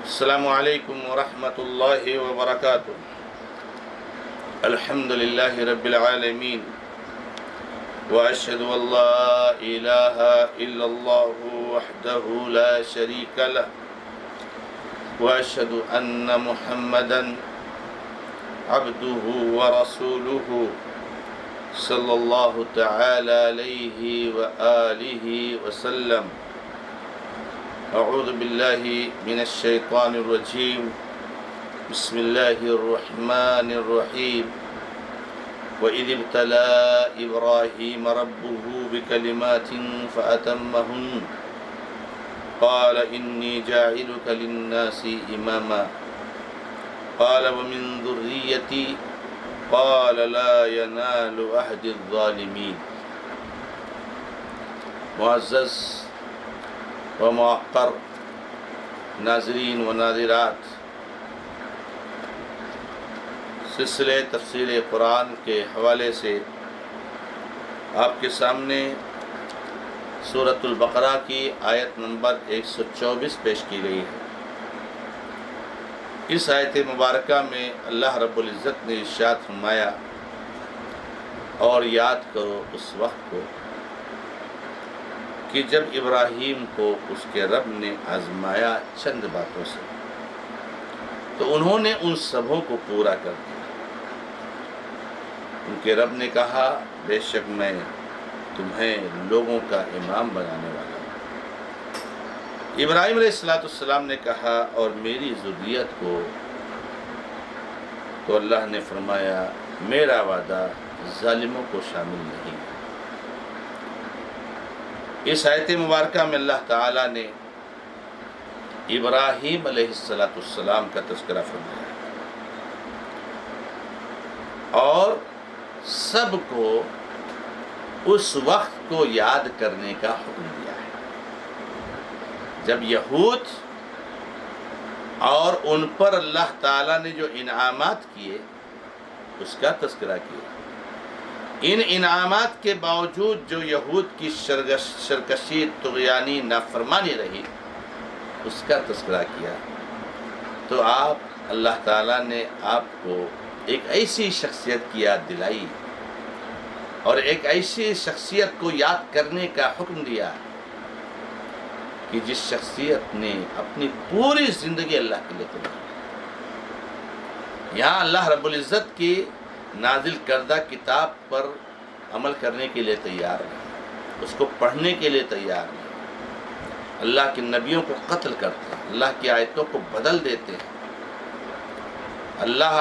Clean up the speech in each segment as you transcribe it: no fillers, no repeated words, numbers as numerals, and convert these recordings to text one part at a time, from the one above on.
السلام علیکم ورحمۃ اللہ وبرکاتہ۔ الحمد للہ رب العالمین، واشہد ان لا الہ الا اللہ وحدہ لا شریک لہ، واشہد ان محمدا عبدہ ورسولہ صلی اللہ تعالی علیہ وآلہ وسلم۔ اعوذ باللہ من الشیطان الرجیم، بسم اللہ الرحمن الرحیم۔ وَإِذِ ابْتَلَىٰ إِبْرَاهِيمَ رَبُّهُ بِكَلِمَاتٍ فَأَتَمَّهُنَّ قَالَ إِنِّي جَاعِلُكَ لِلنَّاسِ إِمَامًا قَالَ وَمِن ذُرِّيَّتِي قَالَ لَا يَنَالُ عَهْدِ الظَّالِمِينَ۔ معزز و معقر ناظرین و ناظرات، سلسلے تفسیر قرآن کے حوالے سے آپ کے سامنے سورۃ البقرہ کی آیت نمبر 124 پیش کی گئی ہے۔ اس آیت مبارکہ میں اللہ رب العزت نے ارشاد فرمایا، اور یاد کرو اس وقت کو کہ جب ابراہیم کو اس کے رب نے آزمایا چند باتوں سے، تو انہوں نے ان سبوں کو پورا کر دیا۔ ان کے رب نے کہا، بے شک میں تمہیں لوگوں کا امام بنانے والا ہوں۔ ابراہیم علیہ السلام نے کہا، اور میری ذریت کو، تو اللہ نے فرمایا، میرا وعدہ ظالموں کو شامل نہیں۔ اس آیت مبارکہ میں اللہ تعالیٰ نے ابراہیم علیہ السلام کا تذکرہ فرمایا اور سب کو اس وقت کو یاد کرنے کا حکم دیا ہے جب یہود اور ان پر اللہ تعالیٰ نے جو انعامات کیے اس کا تذکرہ کیا۔ ان انعامات کے باوجود جو یہود کی سرکشی، طغیانی، نافرمانی رہی، اس کا تذکرہ کیا۔ تو اللہ تعالیٰ نے آپ کو ایک ایسی شخصیت کی یاد دلائی اور ایک ایسی شخصیت کو یاد کرنے کا حکم دیا کہ جس شخصیت نے اپنی پوری زندگی اللہ کے لیے قربان کی۔ یہاں اللہ رب العزت کی نازل کردہ کتاب پر عمل کرنے کے لیے تیار نہیں، اس کو پڑھنے کے لیے تیار نہیں، اللہ کے نبیوں کو قتل کرتے ہیں، اللہ کی آیتوں کو بدل دیتے ہیں، اللہ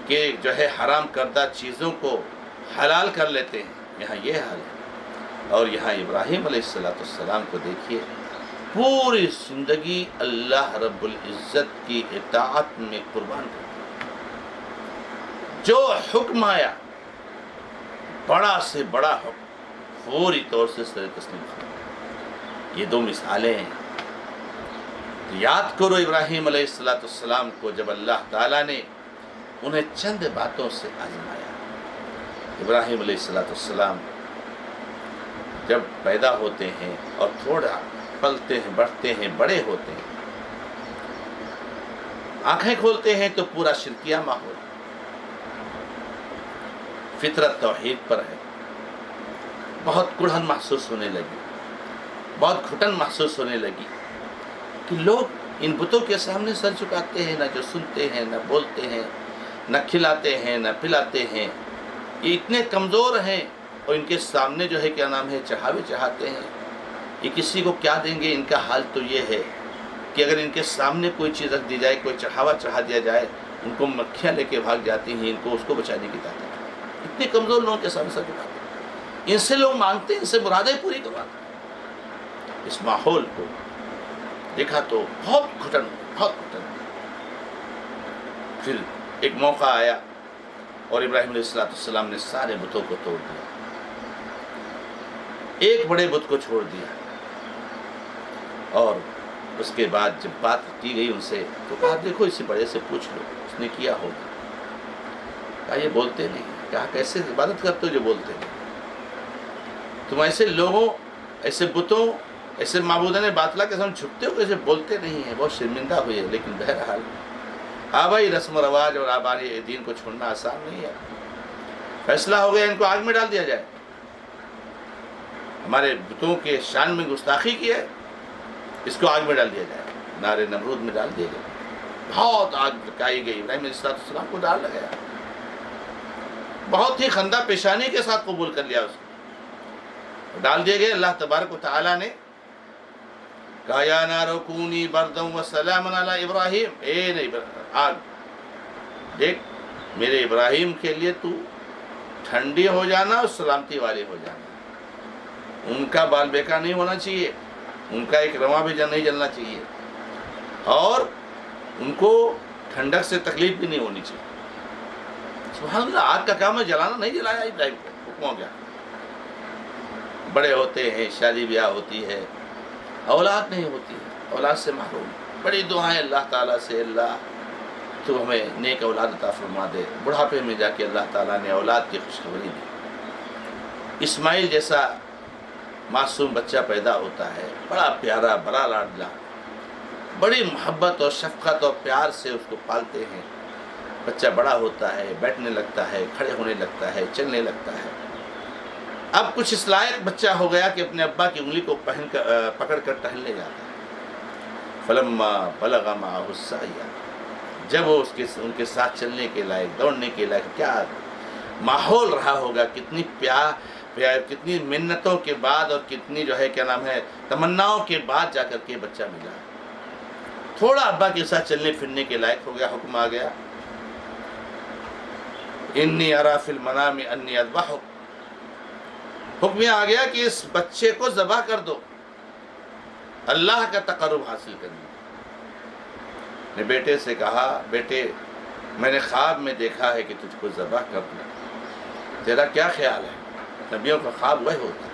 کے جو ہے حرام کردہ چیزوں کو حلال کر لیتے ہیں۔ یہاں یہ حال ہے۔ اور یہاں ابراہیم علیہ السلام کو دیکھیے، پوری زندگی اللہ رب العزت کی اطاعت میں قربان کر، جو حکم آیا، بڑا سے بڑا حکم، فوری طور سے سر تسلیم کر۔ یہ دو مثالیں ہیں۔ یاد کرو ابراہیم علیہ السلام کو جب اللہ تعالیٰ نے انہیں چند باتوں سے آزمایا۔ ابراہیم علیہ السلام جب پیدا ہوتے ہیں اور تھوڑا پلتے ہیں، بڑھتے ہیں، بڑے ہوتے ہیں، آنکھیں کھولتے ہیں تو پورا شرکیہ ماحول، فطرت توحید پر ہے۔ بہت کڑھن محسوس ہونے لگی، بہت گھٹن محسوس ہونے لگی کہ لوگ ان بتوں کے سامنے سر جھکاتے ہیں، نہ جو سنتے ہیں، نہ بولتے ہیں، نہ کھلاتے ہیں، نہ پلاتے ہیں۔ یہ اتنے کمزور ہیں اور ان کے سامنے جو ہے کیا نام ہے چڑھاوے چڑھاتے ہیں۔ یہ کسی کو کیا دیں گے؟ ان کا حال تو یہ ہے کہ اگر ان کے سامنے کوئی چیز رکھ دی جائے، کوئی چڑھاوا چڑھا دیا جائے، ان کو مکھیاں لے کے بھاگ جاتی ہیں، ان کو اس کو بچانے کی طاقت ہے۔ اتنے کمزور لوگوں کے سامنے سر جھکاتے ہیں، ان سے لوگ مانگتے ہیں، ان سے مرادیں پوری کرواتے ہیں۔ اس ماحول کو دیکھا تو بہت گھٹن۔ پھر ایک موقع آیا اور ابراہیم علیہ السلام نے سارے بتوں کو توڑ دیا، ایک بڑے بت کو چھوڑ دیا۔ اور اس کے بعد جب بات کی گئی ان سے تو کہا، دیکھو اسے بڑے سے پوچھ لو اس نے کیا ہوگا۔ کہا یہ بولتے نہیں۔ کہا کیسے عبادت کرتے ہو جو بولتے ہیں؟ تم ایسے لوگوں، ایسے بتوں ایسے معبودان باطلا کے سامنے جھکتے ہو کیسے بولتے نہیں ہیں، بہت شرمندہ ہوئے، لیکن بہرحال آبائی رسم و رواج اور آبائی دین کو چھوڑنا آسان نہیں ہے۔ فیصلہ ہو گیا ان کو آگ میں ڈال دیا جائے، ہمارے بتوں کے شان میں گستاخی کی ہے، اس کو آگ میں ڈال دیا جائے، نار نمرود میں ڈال دیا گیا، بہت آگ لگائی گئی، ابراہیم علیہ السلام کو ڈال لگایا، بہت ہی خندہ پیشانی کے ساتھ قبول کر لیا، اس کو ڈال دیے گئے۔ اللہ تبارک و تعالیٰ نے کہا یا نار کونی بردا وسلاما علی ابراہیم، اے نہیں آگ دیکھ میرے ابراہیم کے لیے تو ٹھنڈی ہو جانا اور سلامتی والے ہو جانا، ان کا بال بیکار نہیں ہونا چاہیے، ان کا ایک رواں بھی نہیں جلنا چاہیے، اور ان کو ٹھنڈک سے تکلیف بھی نہیں ہونی چاہیے۔ سبحان اللہ، آگ کا کام ہے جلانا، نہیں جلایا ابراہیم کو، حکم ہو گیا۔ بڑے ہوتے ہیں، شادی بیاہ ہوتی ہے، اولاد نہیں ہوتی ہے، اولاد سے محروم، بڑی دعائیں اللہ تعالیٰ سے، اللہ تو ہمیں نیک اولاد عطا فرما دے۔ بڑھاپے میں جا کے اللہ تعالیٰ نے اولاد کی خوشخبری دی۔ اسماعیل جیسا معصوم بچہ پیدا ہوتا ہے، بڑا پیارا، بڑا لاڈلا، بڑی محبت اور شفقت اور پیار سے اس کو پالتے ہیں۔ بچہ بڑا ہوتا ہے، بیٹھنے لگتا ہے، کھڑے ہونے لگتا ہے، چلنے لگتا ہے۔ اب کچھ اس لائق بچہ ہو گیا کہ اپنے ابا کی انگلی کو پکڑ کر ٹہلنے جاتا ہے۔ فلما بلغ معه السعی، جب وہ ان کے ساتھ چلنے کے لائق، دوڑنے کے لائق، کیا ماحول رہا ہوگا، کتنی کتنی منتوں کے بعد اور کتنی جو ہے کیا نام ہے تمناؤں کے بعد جا کر کے بچہ ملا۔ تھوڑا ابا کے ساتھ چلنے پھرنے کے لائق ہو گیا، حکم آ گیا انی ارا فی المنام انی اذبحک، حکم یہ آ گیا کہ اس بچے کو ذبح کر دو، اللہ کا تقرب حاصل کرنے۔ نے بیٹے سے کہا بیٹے میں نے خواب میں دیکھا ہے کہ تجھ کو ذبح کر دوں، تیرا کیا خیال ہے؟ نبیوں کا خواب وہی ہوتا ہے۔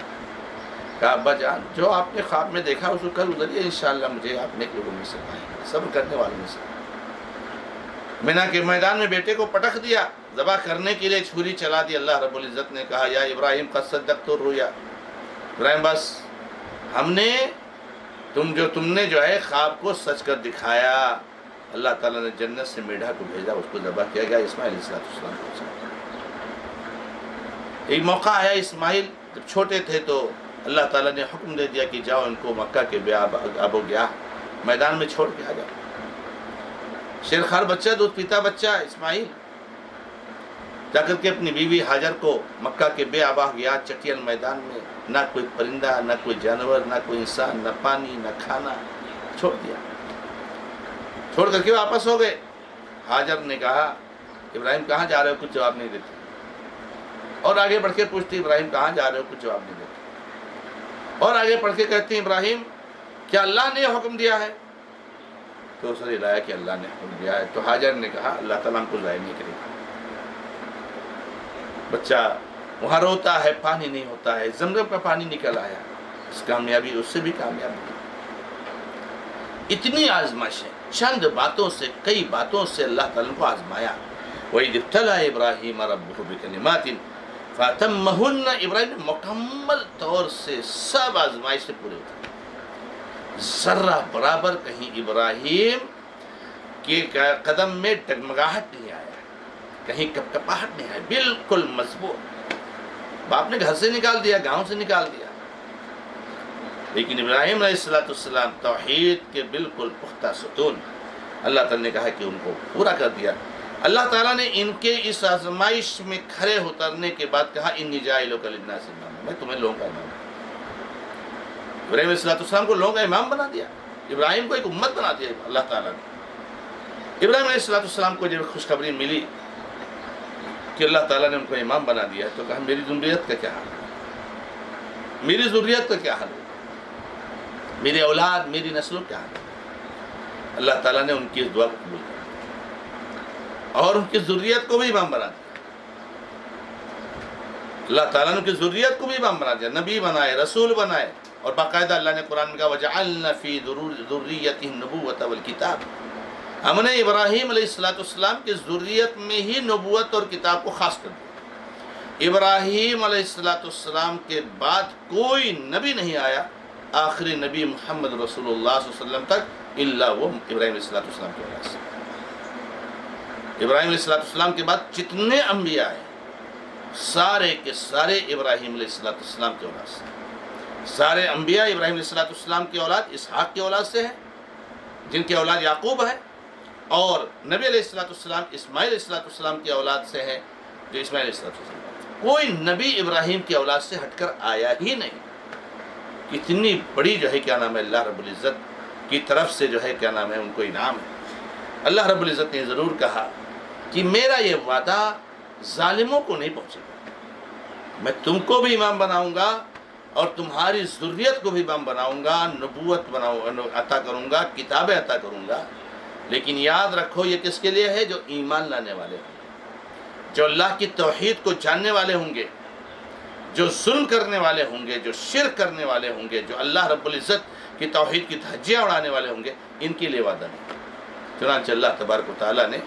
کہا ابا جان جو آپ نے خواب میں دیکھا اس کو کل گزریے، انشاءاللہ مجھے آپ نیک لوگوں میں سے پائیں گے، صبر کرنے والوں میں سے۔ مینا کے میدان میں بیٹے کو پٹخ دیا، ذبح کرنے کے لیے چھری چلا دی۔ اللہ رب العزت نے کہا یا ابراہیم قد صدقت الرؤیا، ابراہیم بس ہم نے تم نے جو ہے خواب کو سچ کر دکھایا۔ اللہ تعالیٰ نے جنت سے میڈھا کو بھیجا، اس کو ذبح کیا گیا، اسماعیل علیہ السلام کو۔ ایک موقع آیا، اسماعیل جب چھوٹے تھے تو اللہ تعالیٰ نے حکم دے دیا کہ جاؤ ان کو مکہ کے آب و گیاہ میدان میں چھوڑ کے آ جاؤ۔ شیرخوار بچہ، دودھ پیتا بچہ اسماعیل جا کر کے اپنی بیوی ہاجر کو مکہ کے بے آبا گیاہ چٹیل میدان میں، نہ کوئی پرندہ، نہ کوئی جانور، نہ کوئی انسان، نہ پانی، نہ کھانا، چھوڑ دیا۔ چھوڑ کر کے واپس ہو گئے۔ ہاجر نے کہا ابراہیم کہاں جا رہے ہو؟ کچھ جواب نہیں دیتے، اور آگے بڑھ کے پوچھتی ابراہیم کہاں جا رہے ہو؟ کچھ جواب نہیں دیتے، اور آگے پڑھ کے کہتی ہیں ابراہیم کیا اللہ نے حکم دیا ہے؟ تو اسے لایا کہ اللہ نے حکم دیا ہے۔ تو ہاجر نے کہا اللہ تعالیٰ ہم کو ضائع نہیں کرے گا۔ بچہ وہاں روتا ہے، پانی نہیں ہوتا ہے، زمزم کا پانی نکل آیا، اس کامیابی اس سے بھی کامیاب ہوئی۔ اتنی آزمائشیں، چند باتوں سے، کئی باتوں سے اللہ تعالیٰ کو آزمایا۔ وَإِذِ ابْتَلَىٰ إِبْرَاهِيمَ رَبُّهُ بِكَلِمَاتٍ فَأَتَمَّهُنَّ، ابراہیم نے مکمل طور سے سب آزمائش سے پورے اترے، ذرہ برابر کہیں ابراہیم کے قدم میں ڈگمگاہٹ نہیں آیا، کہیں کپکپاہٹ نہیں آیا، بالکل مضبوط۔ باپ نے گھر سے نکال دیا، گاؤں سے نکال دیا، لیکن ابراہیم علیہ السلام توحید کے بالکل پختہ ستون، اللہ تعالیٰ نے کہا کہ ان کو پورا کر دیا۔ اللہ تعالیٰ نے ان کے اس آزمائش میں کھڑے اترنے کے بعد کہا انی جاعلک للناس اماما، میں تمہیں لوگوں کا امام بنا۔ ابراہیم علیہ السلام کو لوگوں کا امام بنا دیا، ابراہیم کو ایک امت بنا دیا اللہ تعالیٰ نے۔ ابراہیم علیہ السلام کو جب خوشخبری ملی کہ اللہ تعالیٰ نے ان کو امام بنا دیا تو کہا میری ذریت کا کیا حال ہے؟ میری ذریت کا کیا حال ہے؟ میری اولاد، میری نسلوں کیا حال ہے؟ اللہ تعالیٰ نے ان کی اس دعا کو قبول کیا اور ان کی ذریت کو بھی امام بنا دیا۔ اللہ تعالیٰ نے ان کی ذریت کو بھی امام بنا دیا، نبی بنائے، رسول بنائے، اور باقاعدہ اللہ نے قرآن میں کہا وَجَعَلْنَا فِي ذُرِّيَّتِهِ النُّبُوَّةَ وَالْكِتَابَ، ہم نے ابراہیم علیہ السلام کی ذریت میں ہی نبوت اور کتاب کو خاص کر دیا۔ ابراہیم علیہ السلام کے بعد کوئی نبی نہیں آیا آخری نبی محمد رسول اللہ صلی اللہ علیہ وسلم تک، الا وہ ابراہیم علیہ السلام کی اولاد سے۔ ابراہیم علیہ السلام کے بعد جتنے انبیاء ہیں سارے کے سارے ابراہیم علیہ السلام کی اولاد سے۔ سارے انبیاء ابراہیم علیہ السلام کی اولاد اسحاق کی اولاد سے ہیں، جن کی اولاد یعقوب ہے، اور نبی علیہ السلام اسماعیل علیہ السلام کی اولاد سے ہے، جو اسماعیل علیہ السلام۔ کوئی نبی ابراہیم کی اولاد سے ہٹ کر آیا ہی نہیں۔ اتنی بڑی جو ہے کیا نام ہے اللہ رب العزت کی طرف سے جو ہے کیا نام ہے ان کو انعام ہے۔ اللہ رب العزت نے ضرور کہا کہ میرا یہ وعدہ ظالموں کو نہیں پہنچے گا، میں تم کو بھی امام بناؤں گا اور تمہاری ذریت کو بھی امام بناؤں گا، نبوت عطا کروں گا، کتابیں عطا کروں گا، لیکن یاد رکھو یہ کس کے لیے ہے؟ جو ایمان لانے والے ہوں گے، جو اللہ کی توحید کو جاننے والے ہوں گے، جو ظلم کرنے والے ہوں گے، جو شرک کرنے والے ہوں گے، جو اللہ رب العزت کی توحید کی دھجیاں اڑانے والے ہوں گے، ان کے لیے وعدہ نہیں۔ چنانچہ اللہ تبارک و تعالیٰ نے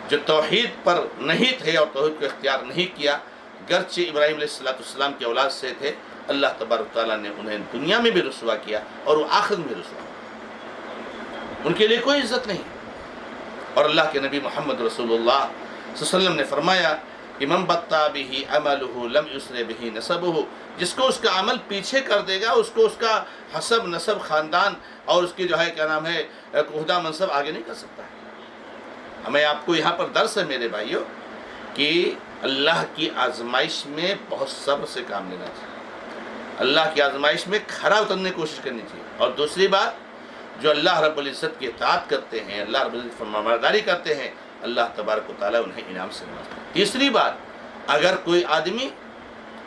جو توحید پر نہیں تھے اور توحید کو اختیار نہیں کیا، گرچہ ابراہیم علیہ السلام کی اولاد سے تھے، اللہ تبارک و تعالیٰ نے انہیں دنیا میں بھی رسوا کیا اور وہ آخرت میں رسوا، ان کے لیے کوئی عزت نہیں۔ اور اللہ کے نبی محمد رسول اللہ صلی اللہ علیہ وسلم نے فرمایا کہ من بطا بہ عملہ لم یسر بہ نسبہ، جس کو اس کا عمل پیچھے کر دے گا، اس کو اس کا حسب، نسب، خاندان اور اس کی جو ہے کیا نام ہے عہدہ منصب آگے نہیں کر سکتا ہے۔ ہمیں آپ کو یہاں پر درس ہے میرے بھائیوں کہ اللہ کی آزمائش میں بہت صبر سے کام لینا چاہیے، اللہ کی آزمائش میں کھڑا اترنے کی کوشش کرنی چاہیے۔ اور دوسری بات، جو اللہ رب العزت کی اطاعت کرتے ہیں، اللہ رب العزت کی فرمانبرداری کرتے ہیں، اللہ تبارک و تعالیٰ انہیں انعام سے نوازتا ہے۔ تیسری بات، اگر کوئی آدمی،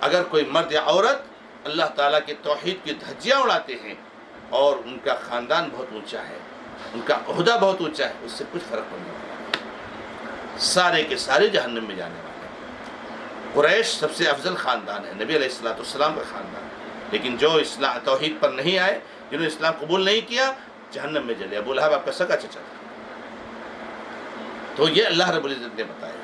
اگر کوئی مرد یا عورت اللہ تعالیٰ کی توحید کی دھجیاں اڑاتے ہیں اور ان کا خاندان بہت اونچا ہے، ان کا عہدہ بہت اونچا ہے، اس سے کچھ فرق نہیں ہوگا، سارے کے سارے جہنم میں جانے والے ہیں۔ قریش سب سے افضل خاندان ہے، نبی علیہ السلام کا خاندان، لیکن جو اسلام توحید پر نہیں آئے، جنہوں نے اسلام قبول نہیں کیا، جہنم میں جلے۔ ابو لہب آپ کا سگا چچا تھا۔ تو یہ اللہ رب العزت نے بتایا۔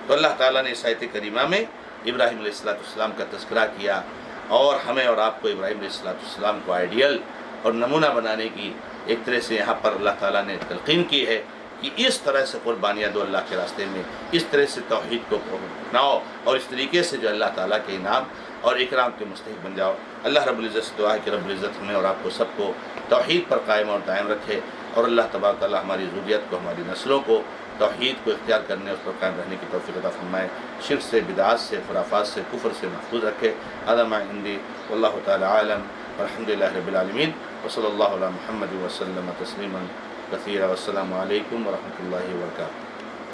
تو اللہ تعالیٰ نے اس آیت کریمہ میں ابراہیم علیہ السلام کا تذکرہ کیا، اور ہمیں اور آپ کو ابراہیم علیہ السلام کو آئیڈیل اور نمونہ بنانے کی ایک طرح سے یہاں پر اللہ تعالیٰ نے تلقین کی ہے کہ اس طرح سے قربانیاں دو اللہ کے راستے میں، اس طرح سے توحید کو اپناؤ، اور اس طریقے سے جو اللہ تعالیٰ کے انعام اور اکرام کے مستحق بن جاؤ۔ اللہ رب العزت سے دعا ہے کہ رب العزت ہمیں اور آپ کو سب کو توحید پر قائم اور دائم رکھے، اور اللہ تبارک تعالیٰ ہماری ذریت کو، ہماری نسلوں کو توحید کو اختیار کرنے، اس پر قائم رہنے کی توفیق عطا فرمائے، شرک سے، بدعات سے، خرافات سے، کفر سے محفوظ رکھے۔ هذا ما عندي والله تعالى عالم، والحمد لله رب العالمين، وصلى الله على محمد وسلم تسليما كثيرا، والسلام عليكم ورحمة الله وبركاته۔